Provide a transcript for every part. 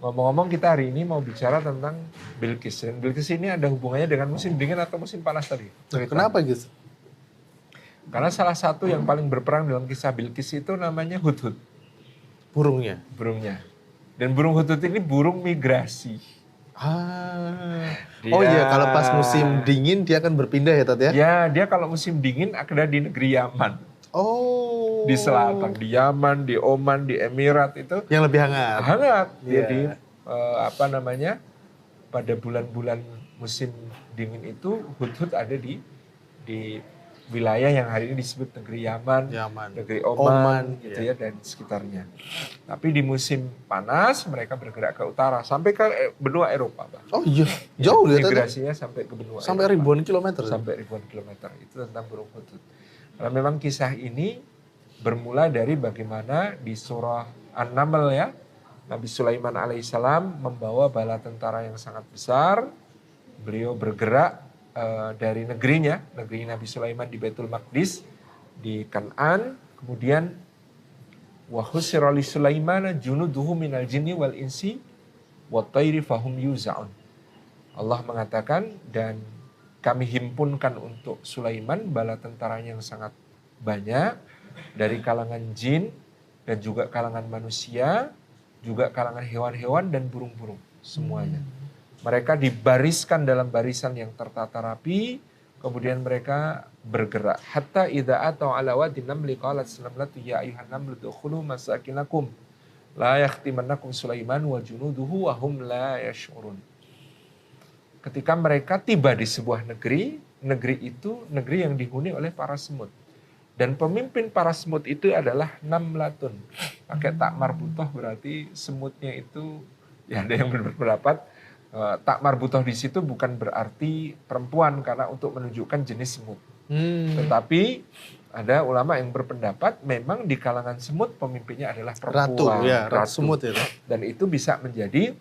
Ngomong-ngomong kita hari ini mau bicara tentang Bilqis. Dan Bilqis ini ada hubungannya dengan musim dingin atau musim panas tadi. Kenapa gitu? Karena salah satu yang paling berperan dalam kisah Bilqis itu namanya hudhud. Burungnya? Burungnya. Dan burung hudhud ini burung migrasi. Oh iya, kalau pas musim dingin dia akan berpindah ya Tat ya? Ya, dia kalau musim dingin ada di negeri Yaman. Oh. Di selatan, di Yaman, di Oman, di Emirat itu. Yang lebih hangat. Hangat. Yeah. Jadi pada bulan-bulan musim dingin itu hudhud ada di wilayah yang hari ini disebut negeri Yaman. Negeri Oman gitu ya, dan sekitarnya. Tapi di musim panas mereka bergerak ke utara sampai ke benua Eropa, Bang. Oh iya, jauh ya. Migrasinya sampai ke benua sampai Eropa. Ribuan kilometer. Sampai ribuan kilometer. Itu tentang burung hudhud. Karena memang kisah ini bermula dari bagaimana di surah An-Naml ya, Nabi Sulaiman alaihissalam membawa bala tentara yang sangat besar. Beliau bergerak dari negerinya, negeri Nabi Sulaiman di Baitul Maqdis, di Kan'an. Kemudian wa husira li Sulaimana junuduhu minal jinni wal insi wat tayri fahum yuza'un. Allah mengatakan, dan kami himpunkan untuk Sulaiman bala tentaranya yang sangat banyak dari kalangan jin dan juga kalangan manusia, juga kalangan hewan-hewan dan burung-burung semuanya. Mereka dibariskan dalam barisan yang tertata rapi, kemudian mereka bergerak. Hatta idza atau ala wadi namli qalat salamatu ya ayuhan namlu dukhulu masakinakum la yahtimannakum Sulaiman wa junuduhu wa hum la yash'urun. Ketika mereka tiba di sebuah negeri, negeri itu negeri yang dihuni oleh para semut. Dan pemimpin para semut itu adalah namlatun. Pakai tak marbutoh berarti semutnya itu, ya ada yang berpendapat tak marbutoh di situ bukan berarti perempuan karena untuk menunjukkan jenis semut. Tetapi ada ulama yang berpendapat memang di kalangan semut pemimpinnya adalah perempuan. Ratu semut ya. Dan itu bisa menjadi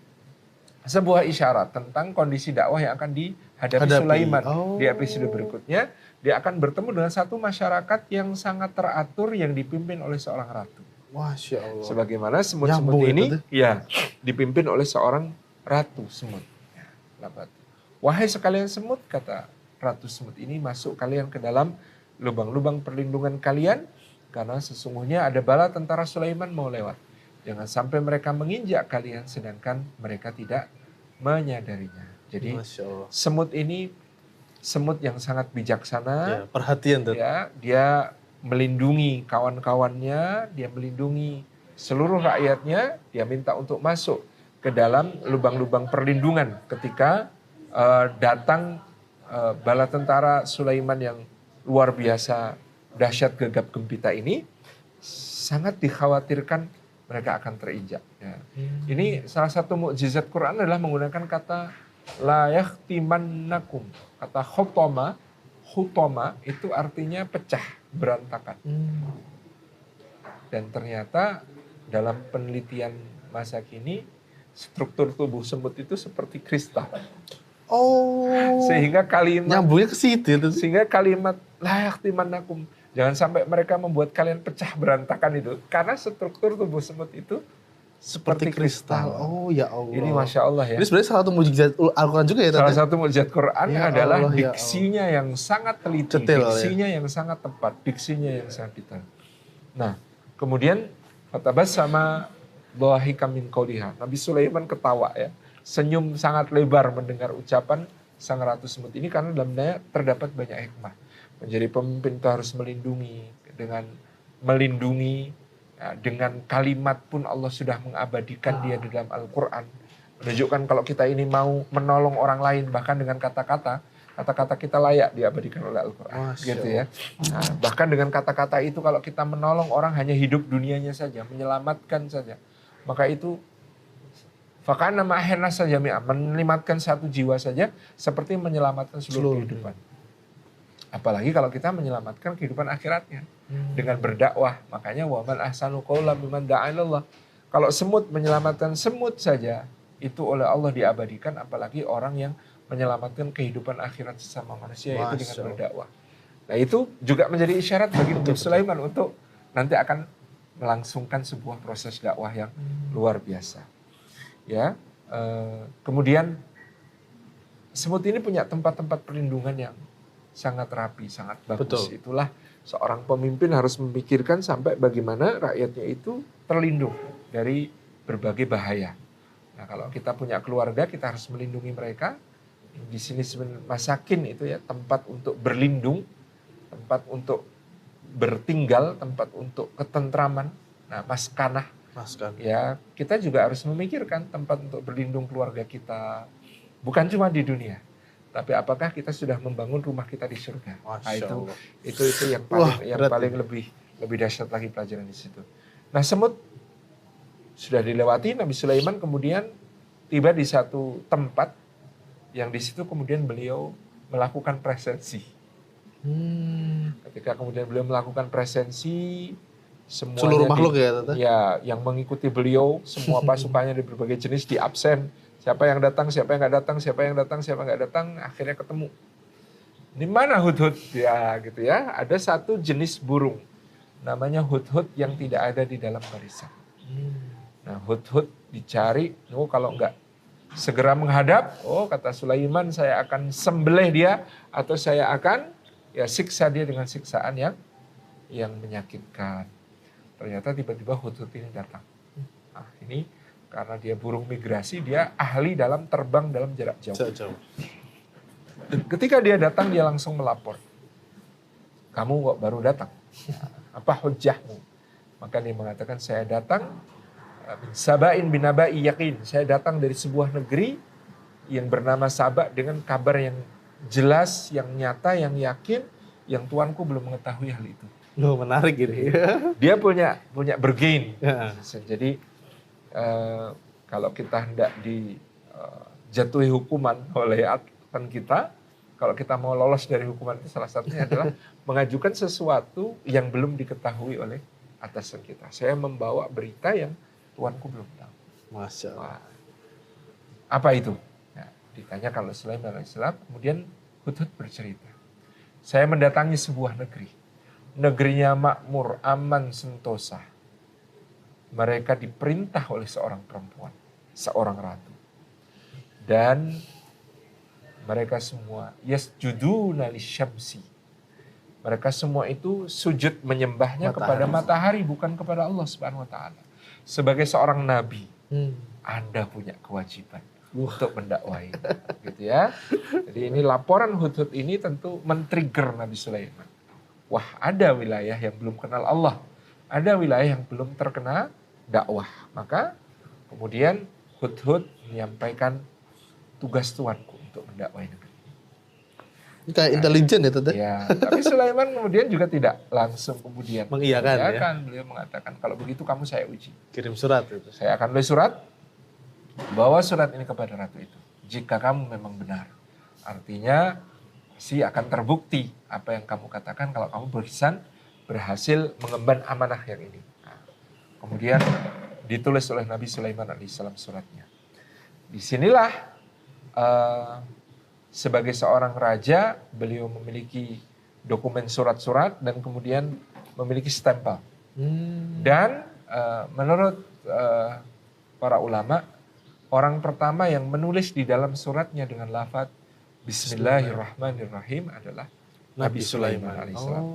sebuah isyarat tentang kondisi dakwah yang akan dihadapi Sulaiman. Di episode berikutnya dia akan bertemu dengan satu masyarakat yang sangat teratur yang dipimpin oleh seorang ratu. Masya Allah. Sebagaimana semut-semut ini ya dipimpin oleh seorang ratu semut. Wahai sekalian semut, kata ratu semut ini, masuk kalian ke dalam lubang-lubang perlindungan kalian, karena sesungguhnya ada bala tentara Sulaiman mau lewat. Jangan sampai mereka menginjak kalian sedangkan mereka tidak menyadarinya. Jadi semut ini semut yang sangat bijaksana. Ya, perhatian tuh. Ya, dia melindungi kawan-kawannya, dia melindungi seluruh rakyatnya, dia minta untuk masuk ke dalam lubang-lubang perlindungan ketika datang bala tentara Sulaiman yang luar biasa dahsyat gegap gempita ini. Sangat dikhawatirkan mereka akan terinjak. Ya. Ini salah satu mukjizat Quran adalah menggunakan kata la yahtimannakum. Kata khutoma itu artinya pecah, berantakan. Dan ternyata dalam penelitian masa kini struktur tubuh semut itu seperti kristal. Sehingga kalimat nyambungnya ke situ. Sehingga kalimat la yahtimannakum, jangan sampai mereka membuat kalian pecah berantakan itu, karena struktur tubuh semut itu seperti kristal. Oh ya Allah. Ini Masya Allah ya. Ini sebenarnya salah satu mukjizat Al-Quran juga ya. Salah satu mukjizat Quran ya adalah Allah, diksinya yang sangat teliti, diksinya yang sangat tepat, diksinya yang sangat detail. Nah, kemudian fatabas sama dhahika min qawliha. Nabi Sulaiman ketawa ya. Senyum sangat lebar mendengar ucapan sang ratu semut ini, karena dalamnya terdapat banyak hikmah. Menjadi pemimpin itu harus melindungi, ya, dengan kalimat pun Allah sudah mengabadikan dia di dalam Al-Quran. Menunjukkan kalau kita ini mau menolong orang lain, bahkan dengan kata-kata kita layak diabadikan oleh Al-Quran. Gitu ya. Nah, bahkan dengan kata-kata itu kalau kita menolong orang hanya hidup dunianya saja, menyelamatkan saja, maka itu fakana ma'ahirna saja, menyelamatkan satu jiwa saja seperti menyelamatkan seluruh kehidupan. Apalagi kalau kita menyelamatkan kehidupan akhiratnya dengan berdakwah. Makanya wa man ahsanu qawlan mimman da'a ilallah. Kalau semut menyelamatkan semut saja itu oleh Allah diabadikan, apalagi orang yang menyelamatkan kehidupan akhirat sesama manusia, yaitu dengan berdakwah. Nah, itu juga menjadi isyarat bagi Nabi Sulaiman untuk nanti akan melangsungkan sebuah proses dakwah yang luar biasa. ya. Kemudian semut ini punya tempat-tempat perlindungan yang sangat rapi, sangat bagus. Betul. Itulah seorang pemimpin harus memikirkan sampai bagaimana rakyatnya itu terlindung dari berbagai bahaya. Nah, kalau kita punya keluarga, kita harus melindungi mereka. Di sini masakin itu ya, tempat untuk berlindung, tempat untuk bertinggal, tempat untuk ketentraman. Nah, maskanah. Ya, kita juga harus memikirkan tempat untuk berlindung keluarga kita. Bukan cuma di dunia, tapi apakah kita sudah membangun rumah kita di surga? Nah, itu yang paling lebih dahsyat lagi pelajaran di situ. Nah, semut sudah dilewati, Nabi Sulaiman kemudian tiba di satu tempat yang di situ kemudian beliau melakukan presensi. Ketika kemudian beliau melakukan presensi, semuanya seluruh makhluk ya yang mengikuti beliau, semua pasukannya dari berbagai jenis di absen. Siapa yang datang, siapa yang nggak datang, siapa yang datang, siapa nggak datang, akhirnya ketemu. Di mana hudhud? Ya gitu ya. Ada satu jenis burung, namanya hudhud yang tidak ada di dalam barisan. Nah, hudhud dicari. Oh, kalau nggak segera menghadap, oh kata Sulaiman, saya akan sembelih dia atau saya akan ya siksa dia dengan siksaan yang menyakitkan. Ternyata tiba-tiba hudhud ini datang. Nah, ini karena dia burung migrasi, dia ahli dalam terbang dalam jarak jauh. Dan ketika dia datang, dia langsung melapor. Kamu kok baru datang? Apa hujahmu? Maka dia mengatakan, saya datang Sabain binabai yakin. Saya datang dari sebuah negeri yang bernama Sabak dengan kabar yang jelas, yang nyata, yang yakin, yang tuanku belum mengetahui hal itu. Loh, menarik ini. Dia punya bergain. Jadi kalau kita hendak dijatuhi hukuman oleh atasan kita, kalau kita mau lolos dari hukuman itu, salah satunya adalah mengajukan sesuatu yang belum diketahui oleh atasan kita. Saya membawa berita yang tuanku belum tahu. Masya Allah. Apa itu? Nah, ditanyakan oleh Sulaiman alaihissalam, kemudian Hudhud bercerita. Saya mendatangi sebuah negeri. Negerinya makmur, aman, sentosa. Mereka diperintah oleh seorang perempuan, seorang ratu. Dan mereka semua yasjuduna lisyamsi. Mereka semua itu sujud menyembahnya kepada matahari, bukan kepada Allah Subhanahu wa taala. Sebagai seorang nabi, Anda punya kewajiban untuk mendakwai, gitu ya. Jadi ini laporan Hudhud ini tentu men-trigger Nabi Sulaiman. Wah, ada wilayah yang belum kenal Allah, ada wilayah yang belum terkena dakwah. Maka kemudian Hudhud menyampaikan tugas tuanku untuk mendakwai negeri. Ini kayak intelijen ya, Ya, tapi Sulaiman kemudian juga tidak langsung kemudian mengiyakan. Ya? Beliau mengatakan, kalau begitu kamu saya uji. Kirim surat itu. Saya akan tulis surat, bawa surat ini kepada ratu itu. Jika kamu memang benar, artinya pasti akan terbukti apa yang kamu katakan kalau kamu berhasil mengemban amanah yang ini. Nah, kemudian ditulis oleh Nabi Sulaiman alaihissalam suratnya. Disinilah sebagai seorang raja, beliau memiliki dokumen surat-surat dan kemudian memiliki stempel. Dan menurut para ulama, orang pertama yang menulis di dalam suratnya dengan lafaz Bismillahirrahmanirrahim adalah Nabi Sulaiman alaihissalam.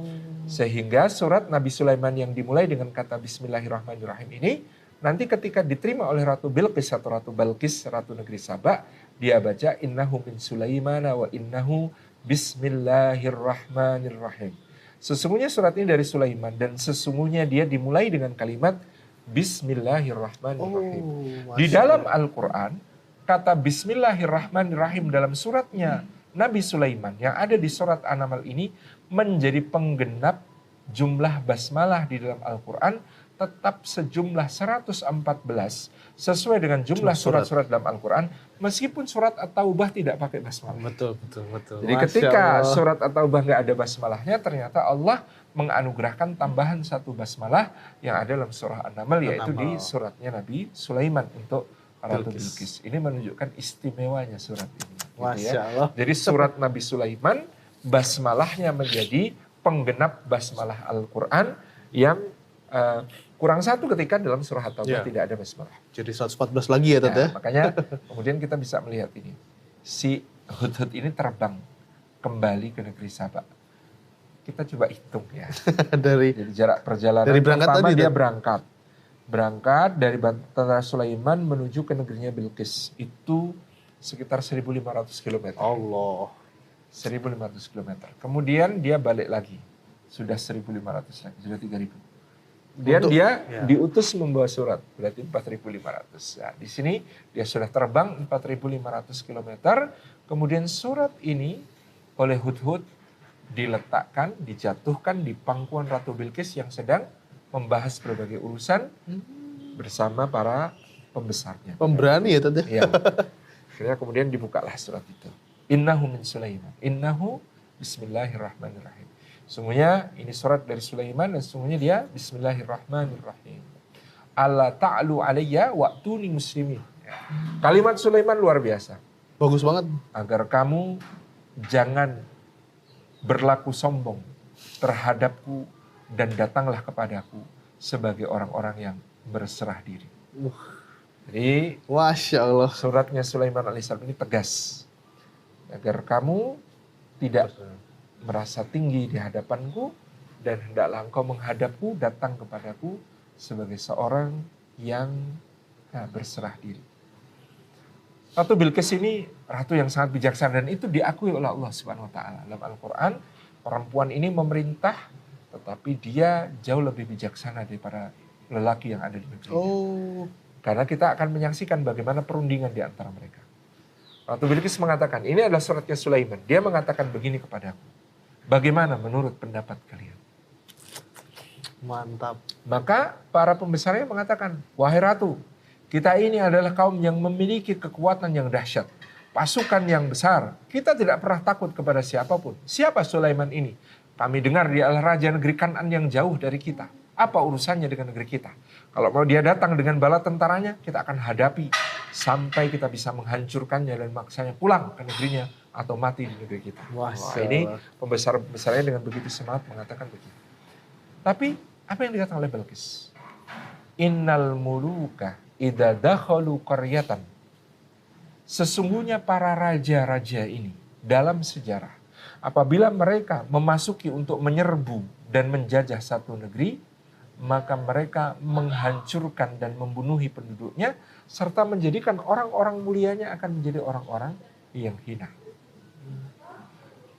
Sehingga surat Nabi Sulaiman yang dimulai dengan kata Bismillahirrahmanirrahim ini, nanti ketika diterima oleh Ratu Bilqis atau Ratu Balqis, Ratu Negeri Sabak, dia baca innahu min Sulaiman wa innahu bismillahirrahmanirrahim. Sesungguhnya surat ini dari Sulaiman dan sesungguhnya dia dimulai dengan kalimat Bismillahirrahmanirrahim. Di dalam Al-Quran, kata Bismillahirrahmanirrahim dalam suratnya Nabi Sulaiman yang ada di surat An-Naml ini menjadi penggenap jumlah basmalah di dalam Al-Quran tetap sejumlah 114 sesuai dengan jumlah surat-surat dalam Al-Quran, meskipun surat At-Taubah tidak pakai basmalah. Betul. Jadi ketika surat At-Taubah nggak ada basmalahnya, ternyata Allah menganugerahkan tambahan satu basmalah yang ada dalam surah An-Naml, yaitu di suratnya Nabi Sulaiman untuk Ratu Bilqis. Ini menunjukkan istimewanya surat ini. Gitu ya. Jadi surat Nabi Sulaiman, basmalahnya menjadi penggenap basmalah Al-Quran yang Kurang satu ketika dalam surah At-Taubah Ya. tidak ada basmalah. Jadi 114 lagi ya Tat ya. Makanya kemudian kita bisa melihat ini. Si Hudhud ini terbang kembali ke negeri Saba. Kita coba hitung ya. Dari Jadi jarak perjalanan Dari berangkat pertama tadi, dia Tat? berangkat. Berangkat dari Bandara Sulaiman menuju ke negerinya Bilqis. Itu sekitar 1.500 km. Allah. 1.500 km. Kemudian dia balik lagi. Sudah 1.500 lagi, sudah 3.000. Kemudian Untuk- dia ya. diutus membawa surat, berarti 4.500. Nah, di sini dia sudah terbang 4.500 km. Kemudian surat ini oleh Hudhud diletakkan, dijatuhkan di pangkuan Ratu Bilqis yang sedang membahas berbagai urusan bersama para pembesarnya. Pemberani ya Tat ya. Iya. Akhirnya kemudian dibukalah surat itu. Innahu min Sulaiman. Innahu bismillahirrahmanirrahim. Sungguhnya ini surat dari Sulaiman dan sungguhnya dia bismillahirrahmanirrahim. Alla ta'lu alayya wa'tuni muslimin. Ya. Kalimat Sulaiman luar biasa. Bagus banget. Agar kamu jangan berlaku sombong terhadapku dan datanglah kepadaku sebagai orang-orang yang berserah diri. Jadi Masya Allah. suratnya Sulaiman alaihissalam ini tegas. Agar kamu tidak merasa tinggi di hadapanku dan hendaklah engkau menghadapku, datang kepadaku sebagai seorang yang berserah diri. Ratu Bilqis ini ratu yang sangat bijaksana dan itu diakui oleh Allah Subhanahu wa taala. Dalam Al-Qur'an, perempuan ini memerintah tetapi dia jauh lebih bijaksana daripada lelaki yang ada di negeri. Oh. Karena kita akan menyaksikan bagaimana perundingan di antara mereka. Ratu Bilqis mengatakan, ini adalah suratnya Sulaiman. Dia mengatakan begini kepadaku. Bagaimana menurut pendapat kalian? Mantap. Maka para pembesarnya mengatakan, wahai ratu, kita ini adalah kaum yang memiliki kekuatan yang dahsyat. Pasukan yang besar. Kita tidak pernah takut kepada siapapun. Siapa Sulaiman ini? Kami dengar dia adalah raja negeri Kan'an yang jauh dari kita. Apa urusannya dengan negeri kita? Kalau mau dia datang dengan bala tentaranya, kita akan hadapi. Sampai kita bisa menghancurkannya dan maksanya pulang ke negerinya. Atau mati di negeri kita. Wah, ini pembesar-pembesarnya dengan begitu semangat mengatakan begitu. Tapi apa yang dikatakan oleh Bilqis? Innal muluka idza dakhalu qaryatan. Sesungguhnya para raja-raja ini dalam sejarah apabila mereka memasuki untuk menyerbu dan menjajah satu negeri, maka mereka menghancurkan dan membunuhi penduduknya serta menjadikan orang-orang mulianya akan menjadi orang-orang yang hina.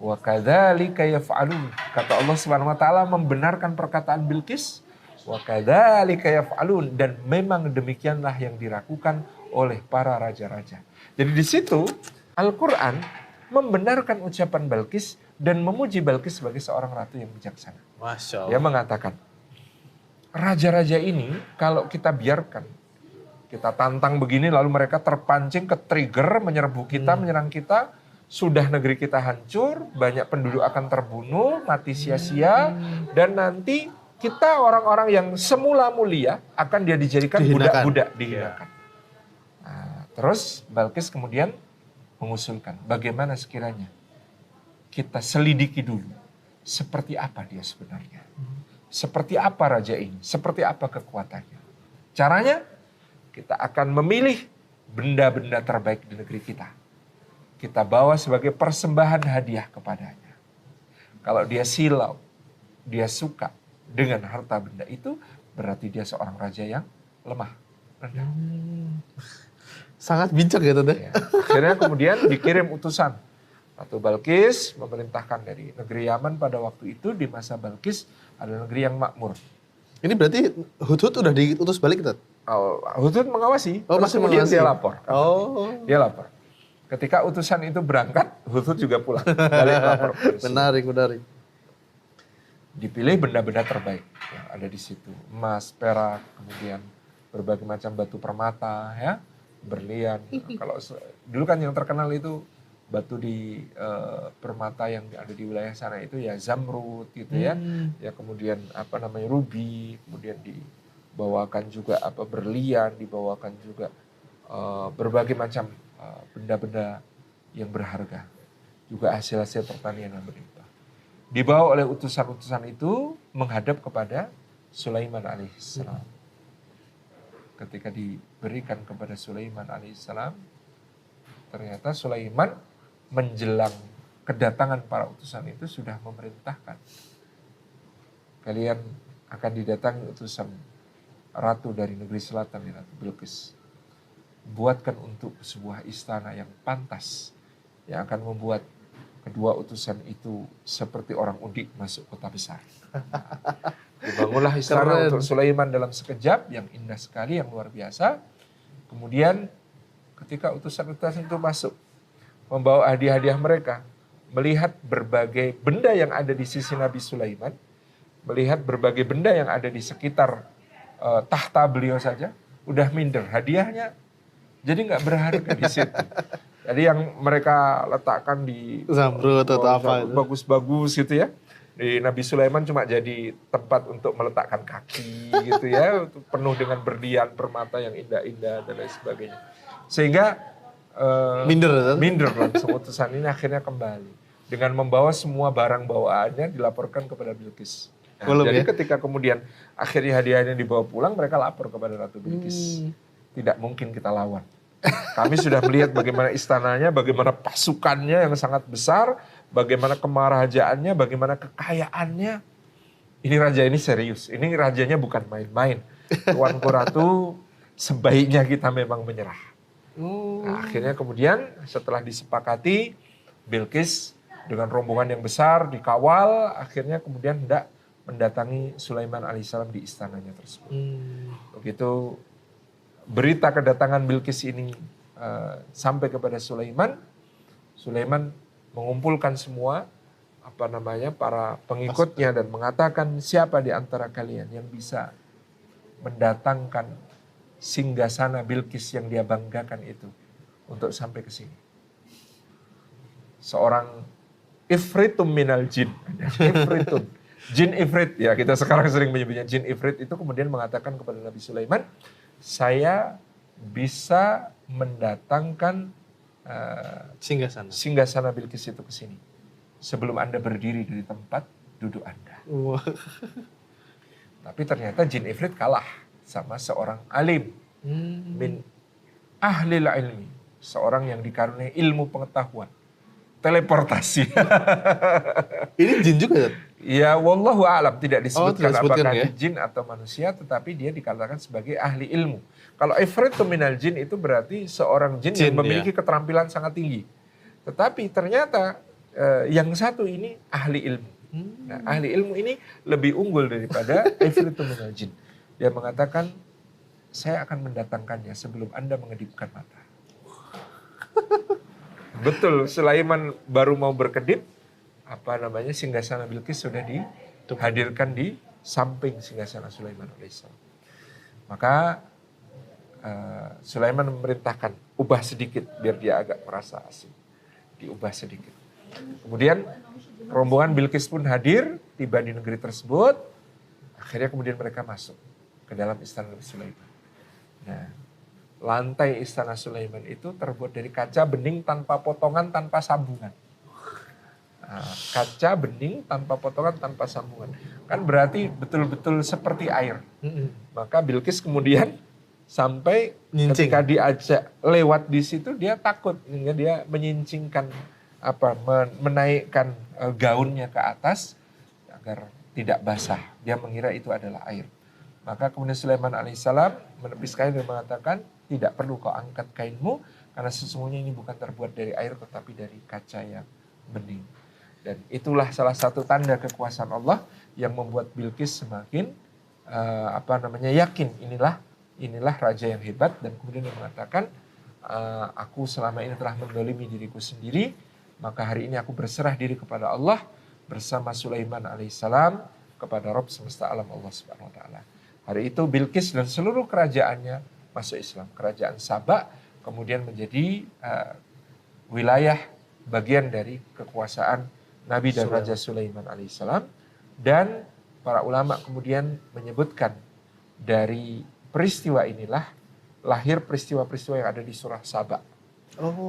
Wa kadzalika yaf'alun. Kata Allah Subhanahu wa taala membenarkan perkataan Bilqis. Wa kadzalika yaf'alun, dan memang demikianlah yang dilakukan oleh para raja-raja. Jadi di situ Al-Qur'an membenarkan ucapan Bilqis dan memuji Bilqis sebagai seorang ratu yang bijaksana. Masya Dia Allah. mengatakan, raja-raja ini kalau kita biarkan, kita tantang begini lalu mereka terpancing ke trigger menyerbu kita, menyerang kita, sudah negeri kita hancur, banyak penduduk akan terbunuh, mati sia-sia, dan nanti kita orang-orang yang semula mulia akan dia dijadikan Dihinakan. budak-budak, dihinakan. Nah, terus Bilqis kemudian mengusulkan, bagaimana sekiranya kita selidiki dulu seperti apa dia sebenarnya. Seperti apa raja ini, seperti apa kekuatannya. Caranya kita akan memilih benda-benda terbaik di negeri kita. Kita bawa sebagai persembahan hadiah kepadanya. Kalau dia silau, dia suka dengan harta benda itu, berarti dia seorang raja yang lemah, rendah. Sangat bijak ya Tat ya. Ya. Akhirnya kemudian dikirim utusan. Ratu Bilqis memerintahkan dari negeri Yaman pada waktu itu, di masa Bilqis adalah negeri yang makmur. Ini berarti Hudhud udah diutus balik Tat? Hudhud mengawasi, Oh, terus masih kemudian mengawasi. dia lapor. Oh. Dia lapor. Ketika utusan itu berangkat, Hudhud juga pulang. Balik lapor. Menarik, menarik. Dipilih benda-benda terbaik yang ada di situ. Emas, perak, kemudian berbagai macam batu permata, ya, berlian. Kalau dulu kan yang terkenal itu batu di permata yang ada di wilayah sana itu ya zamrud gitu ya. Ya kemudian apa namanya rubi, kemudian dibawakan juga apa berlian, dibawakan juga berbagai macam benda-benda yang berharga. Juga hasil-hasil pertanian yang berlimpah. Dibawa oleh utusan-utusan itu menghadap kepada Sulaiman alaihissalam. Ketika diberikan kepada Sulaiman alaihissalam, ternyata Sulaiman menjelang kedatangan para utusan itu sudah memerintahkan, kalian akan didatangi utusan ratu dari negeri selatan, Ratu Bilqis. Buatkan untuk sebuah istana yang pantas, yang akan membuat kedua utusan itu seperti orang udik masuk kota besar. Dibangunlah istana untuk Sulaiman dalam sekejap, yang indah sekali, yang luar biasa. Kemudian ketika utusan-utusan itu masuk, membawa hadiah-hadiah mereka, melihat berbagai benda yang ada di sisi Nabi Sulaiman, melihat berbagai benda yang ada di sekitar tahta beliau saja, udah minder hadiahnya, jadi nggak berharga di situ. Jadi yang mereka letakkan di zamrud atau apa itu, bagus-bagus gitu ya. Di Nabi Sulaiman cuma jadi tempat untuk meletakkan kaki gitu ya, penuh dengan berlian, permata yang indah-indah dan lain sebagainya. Sehingga minder langsung utusan ini akhirnya kembali dengan membawa semua barang bawaannya dilaporkan kepada Bilqis. Nah, jadi ketika kemudian akhirnya hadiahnya dibawa pulang, mereka lapor kepada Ratu Bilqis. Tidak mungkin kita lawan. Kami sudah melihat bagaimana istananya, bagaimana pasukannya yang sangat besar, bagaimana kemarajaannya, bagaimana kekayaannya. Ini raja ini serius, ini rajanya bukan main-main. Tuanku Ratu, sebaiknya kita memang menyerah. Nah, akhirnya kemudian setelah disepakati, Bilqis dengan rombongan yang besar dikawal, akhirnya kemudian hendak mendatangi Sulaiman alaihissalam di istananya tersebut. Begitu berita kedatangan Bilqis ini sampai kepada Sulaiman, Sulaiman mengumpulkan semua para pengikutnya dan mengatakan, siapa di antara kalian yang bisa mendatangkan singgasana Bilqis yang dia banggakan itu untuk sampai ke sini. Seorang ifritum minal jin, ifritun, jin ifrit ya, kita sekarang sering menyebutnya jin ifrit, itu kemudian mengatakan kepada Nabi Sulaiman, saya bisa mendatangkan singgasana Bilqis itu ke sini sebelum Anda berdiri dari tempat duduk Anda. Tapi ternyata jin ifrit kalah sama seorang alim min ahlil ilmi, seorang yang dikaruniai ilmu pengetahuan, teleportasi. Ini jin juga? Ya, wallahu a'lam, tidak disebutkan apakah ya? jin atau manusia, tetapi dia dikatakan sebagai ahli ilmu. Kalau ifritu minal jin itu berarti seorang jin yang memiliki keterampilan sangat tinggi. Tetapi ternyata yang satu ini ahli ilmu. Nah, ahli ilmu ini lebih unggul daripada ifritu minal jin. Dia mengatakan, saya akan mendatangkannya sebelum Anda mengedipkan mata. Betul, Sulaiman baru mau berkedip, singgasana Bilqis sudah dihadirkan di samping singgasana Sulaiman alaihissalam. Maka Sulaiman memerintahkan, ubah sedikit biar dia agak merasa asing. Diubah sedikit. Kemudian rombongan Bilqis pun hadir, tiba di negeri tersebut. Akhirnya kemudian mereka masuk ke dalam istana Sulaiman. Nah, lantai istana Sulaiman itu terbuat dari kaca bening tanpa potongan, tanpa sambungan. Nah, kaca bening tanpa potongan, tanpa sambungan. Kan berarti betul-betul seperti air. Maka Bilqis kemudian sampai ketika diajak lewat di situ, dia takut. Dia menyincingkan, menaikkan gaunnya ke atas agar tidak basah. Dia mengira itu adalah air. Maka kemudian Sulaiman alaihissalam menepis kain dan mengatakan, tidak perlu kau angkat kainmu, karena sesungguhnya ini bukan terbuat dari air, tetapi dari kaca yang bening. Dan itulah salah satu tanda kekuasaan Allah yang membuat Bilqis semakin yakin, inilah raja yang hebat. Dan kemudian dia mengatakan, aku selama ini telah mendolimi diriku sendiri, maka hari ini aku berserah diri kepada Allah bersama Sulaiman alaihissalam kepada Rabb semesta alam, Allah subhanahu wa ta'ala. Hari itu Bilqis dan seluruh kerajaannya masuk Islam. Kerajaan Saba kemudian menjadi wilayah bagian dari kekuasaan Nabi dan Raja Sulaiman alaihissalam. Dan para ulama kemudian menyebutkan dari peristiwa inilah lahir peristiwa-peristiwa yang ada di surah Saba.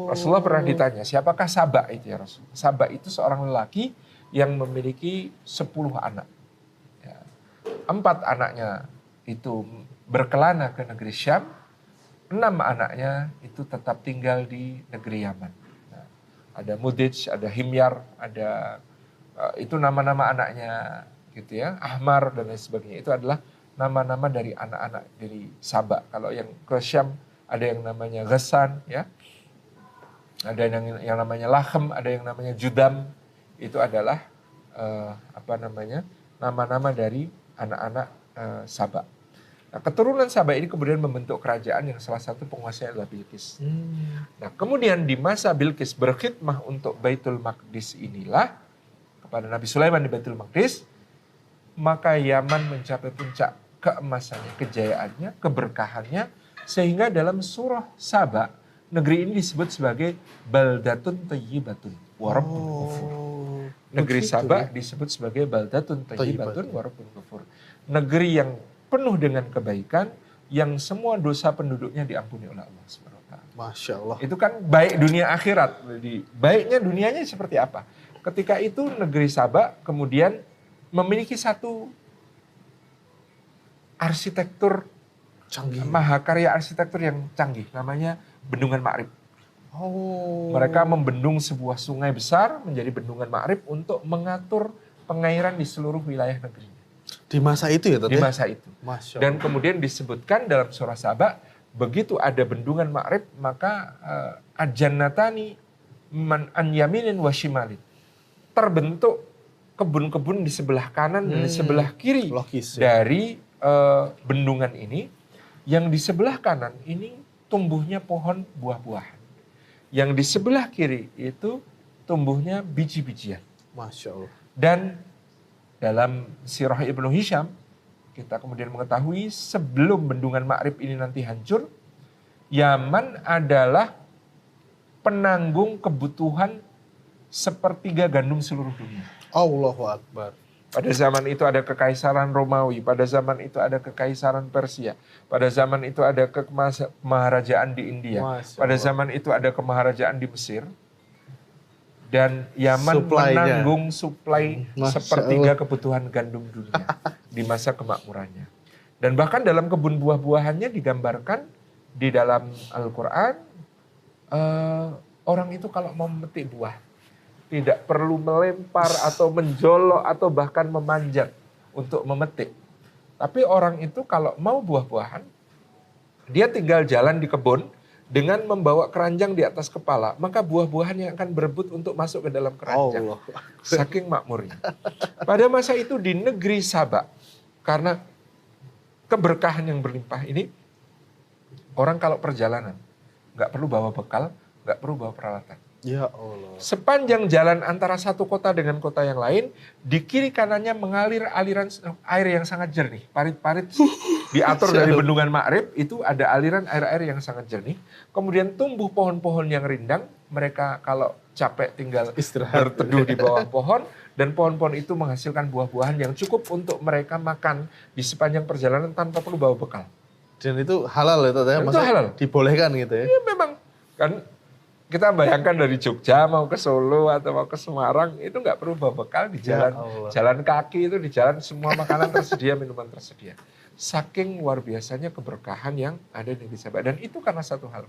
Rasulullah pernah ditanya, siapakah Saba itu ya Rasul? Saba itu seorang lelaki yang memiliki 10 anak. 4 anaknya itu berkelana ke negeri Syam, 6 anaknya itu tetap tinggal di negeri Yaman. Nah, ada Mudij, ada Himyar, ada itu nama-nama anaknya gitu ya, Ahmar dan lain sebagainya. Itu adalah nama-nama dari anak-anak dari Saba. Kalau yang ke Syam ada yang namanya Ghassan ya. Ada yang namanya Lahem, ada yang namanya Judam. Itu adalah nama-nama dari anak-anak Saba. Nah, keturunan Saba ini kemudian membentuk kerajaan yang salah satu penguasanya adalah Bilqis. Nah, kemudian di masa Bilqis berkhidmah untuk Baitul Maqdis inilah kepada Nabi Sulaiman di Baitul Maqdis, maka Yaman mencapai puncak keemasannya, kejayaannya, keberkahannya, sehingga dalam surah Saba negeri ini disebut sebagai Baldatun Thayyibatun wa Rabbun Ghafur. Negeri Saba disebut sebagai Baldatun Thayyibatun wa Rabbun Ghafur. Negeri yang penuh dengan kebaikan, yang semua dosa penduduknya diampuni oleh Allah SWT. Masya Allah. Itu kan baik dunia akhirat. Jadi baiknya dunianya seperti apa? Ketika itu negeri Saba kemudian memiliki satu arsitektur Canggih. mahakarya arsitektur yang canggih, namanya Bendungan Ma'rib. Mereka membendung sebuah sungai besar menjadi Bendungan Ma'rib untuk mengatur pengairan di seluruh wilayah negeri. Di masa itu ya, Di masa itu. Masya Allah. Dan kemudian disebutkan dalam surah Saba, begitu ada Bendungan Ma'rib, maka ajannatani man an yaminin wa shimalin. Terbentuk kebun-kebun di sebelah kanan dan di sebelah kiri dari bendungan ini. Yang di sebelah kanan ini tumbuhnya pohon buah-buahan. Yang di sebelah kiri itu tumbuhnya biji-bijian. Masya Allah. Dan dalam sirah Ibnu Hisham, kita kemudian mengetahui sebelum Bendungan Ma'rib ini nanti hancur, Yaman adalah penanggung kebutuhan sepertiga gandum seluruh dunia. Allahu Akbar. Pada zaman itu ada kekaisaran Romawi, pada zaman itu ada kekaisaran Persia, pada zaman itu ada kemaharajaan di India, pada zaman itu ada kemaharajaan di Mesir, dan Yaman menanggung suplai sepertiga kebutuhan gandum dunia di masa kemakmurannya. Dan bahkan dalam kebun buah-buahannya digambarkan di dalam Al-Quran, orang itu kalau mau memetik buah, tidak perlu melempar atau menjolok atau bahkan memanjat untuk memetik. Tapi orang itu kalau mau buah-buahan, dia tinggal jalan di kebun dengan membawa keranjang di atas kepala, maka buah-buahan yang akan berebut untuk masuk ke dalam keranjang. Saking makmurnya. Pada masa itu di negeri Saba, karena keberkahan yang berlimpah ini, orang kalau perjalanan nggak perlu bawa bekal, nggak perlu bawa peralatan. Ya Allah. Sepanjang jalan antara satu kota dengan kota yang lain, di kiri kanannya mengalir aliran air yang sangat jernih. Parit-parit diatur dari Bendungan Ma'rib, itu ada aliran air-air yang sangat jernih. Kemudian tumbuh pohon-pohon yang rindang, mereka kalau capek tinggal berteduh di bawah pohon, dan pohon-pohon itu menghasilkan buah-buahan yang cukup untuk mereka makan di sepanjang perjalanan tanpa perlu bawa bekal. Dan itu halal ya, Tata? Itu halal. Dibolehkan gitu ya? Iya memang, kan kita bayangkan dari Jogja mau ke Solo atau mau ke Semarang, itu nggak perlu bawa bekal di jalan, jalan kaki itu di jalan semua makanan tersedia, minuman tersedia. Saking luar biasanya keberkahan yang ada di Saba. Dan itu karena satu hal,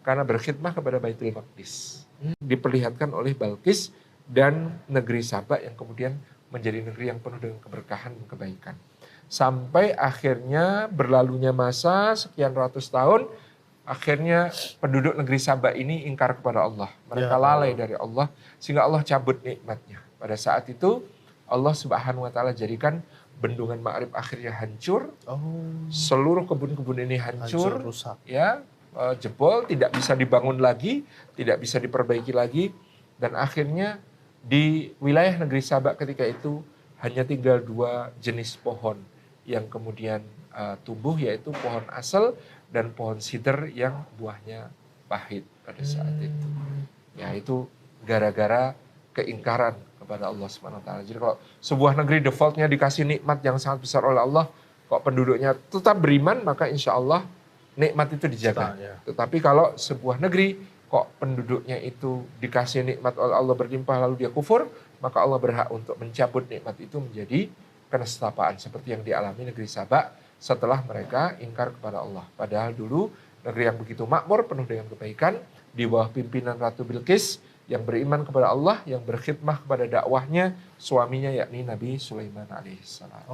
karena berkhidmah kepada Baitul Maqdis. Diperlihatkan oleh Balqis dan negeri Saba yang kemudian menjadi negeri yang penuh dengan keberkahan dan kebaikan. Sampai akhirnya berlalunya masa sekian ratus tahun, akhirnya penduduk negeri Saba ini ingkar kepada Allah. Mereka lalai dari Allah, sehingga Allah cabut nikmatnya. Pada saat itu Allah Subhanahu wa Ta'ala jadikan Bendungan Ma'rib akhirnya hancur. Seluruh kebun-kebun ini hancur, rusak. Ya, jebol, tidak bisa dibangun lagi, tidak bisa diperbaiki lagi. Dan akhirnya di wilayah negeri Saba ketika itu hanya tinggal 2 jenis pohon yang kemudian tumbuh, yaitu pohon asal dan pohon sidr yang buahnya pahit pada saat itu. Ya, itu gara-gara keingkaran kepada Allah Subhanahu wa Ta'ala. Jadi kalau sebuah negeri defaultnya dikasih nikmat yang sangat besar oleh Allah, kok penduduknya tetap beriman, maka insya Allah nikmat itu dijaga. Tetapi kalau sebuah negeri kok penduduknya itu dikasih nikmat oleh Allah berlimpah lalu dia kufur, maka Allah berhak untuk mencabut nikmat itu menjadi kenestapaan seperti yang dialami negeri Sabak setelah mereka ingkar kepada Allah. Padahal dulu negeri yang begitu makmur, penuh dengan kebaikan, di bawah pimpinan Ratu Bilqis yang beriman kepada Allah, yang berkhidmah kepada dakwahnya suaminya yakni Nabi Sulaiman alaihissalam.